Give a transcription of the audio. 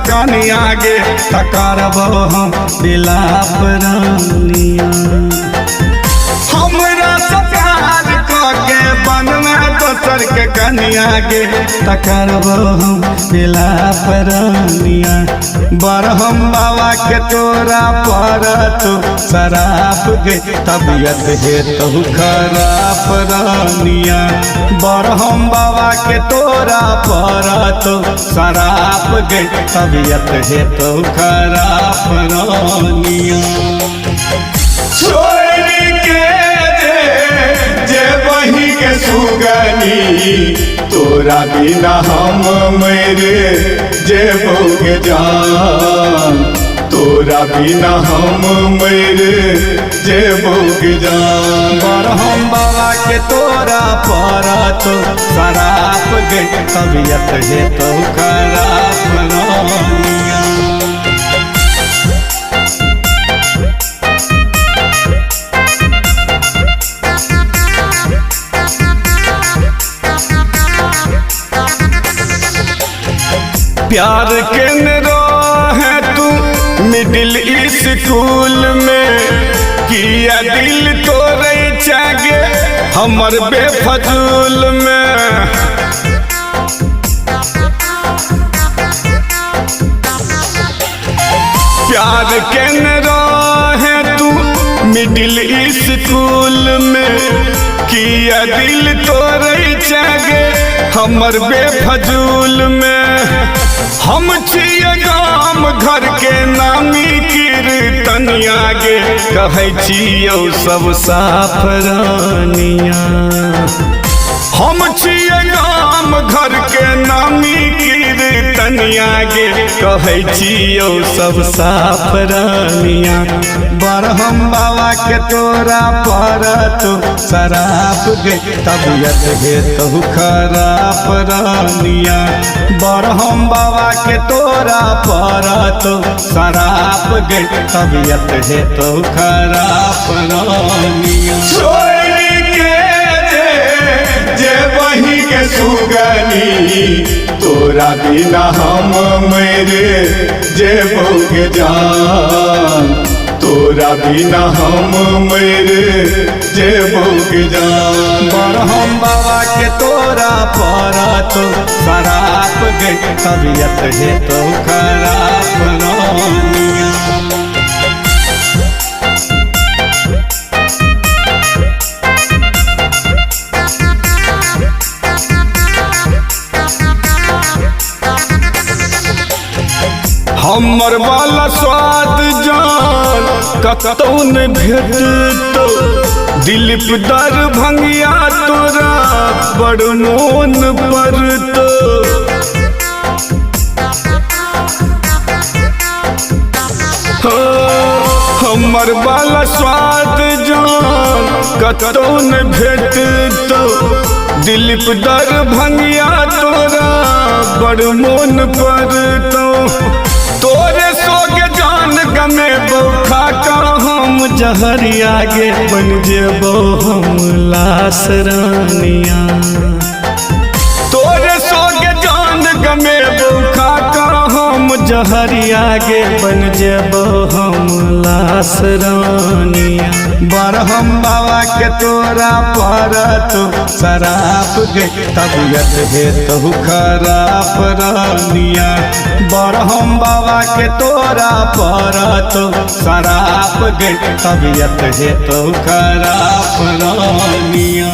कनिया गे तकरबो हम बिलाप रानिया। हमरा से प्यार के बन में दोसर के कनिया गे तकरबो हम बिलाप रानिया। बरहम बाबा के तोरा पर तो शराब गे तबियत है तो खराब रानिया। बरहम बाबा के तोरा पर तो शराब गे तबियत है तो खराब रानिया। छोड़ के जे बही के सुगनी तोरा बिना हम मेरे जेबोगे जान। तोरा बिना हम मेरे जेबोगे जान। बरहम बाबा के तोरा पर तो शराब गे तबियत है तो खराब रानिया। प्यार के है तू मिडिल स्कूल में किया दिल तोरे चागे हमर बेफजूल में। प्यार के है तू मिडिल स्कूल में किया दिल तोरे चागे हमर बेफजूल में। हम छिए गाम घर के नामी कीर्तनिया गे कहै छियौ सब साफ रानिया। हम छिए गाम घर के नामी कीर्तनिया गे कहै छियौ सब साफ रानिया। बरहम बाबा के तोरा पर तो शराब गे तबियत है तो खराब रानिया। बरहम बाबा के तोरा पर तो शराब गे तबियत है तो खराब रानिया। छोड़ के जे बही के सुगनी तोरा बिना हम मेरे जेबोगे जान। तोरा बिना हम मेरे जेबोगे जान। बरहम बाबा के तोरा पर तो शराब गे तबियत है तो खराब रानिया। हमर वाला स्वाद जान कतौन भेटतो दिलीप दरभंगिया तोरा बड़ मोन पड़तो। हमर वाला स्वाद जान कतौन भेटतो दिलीप दरभंगिया तोरा बड़ मोन पड़तो। तोरे सोगे जान गमे बौखा का हम जहरिया गे बन जेबो हम लाश रानिया। तोरे सोगे जान गमे बौखा का हम जहरिया गे बन जेबो हम लाश रानिया। बरहम बाबा के तोरा पर तो शराब गे तबियत है तो खराब रानिया। बरहम बाबा के तोरा पर तो शराब गे तबियत है तो खराब रानिया।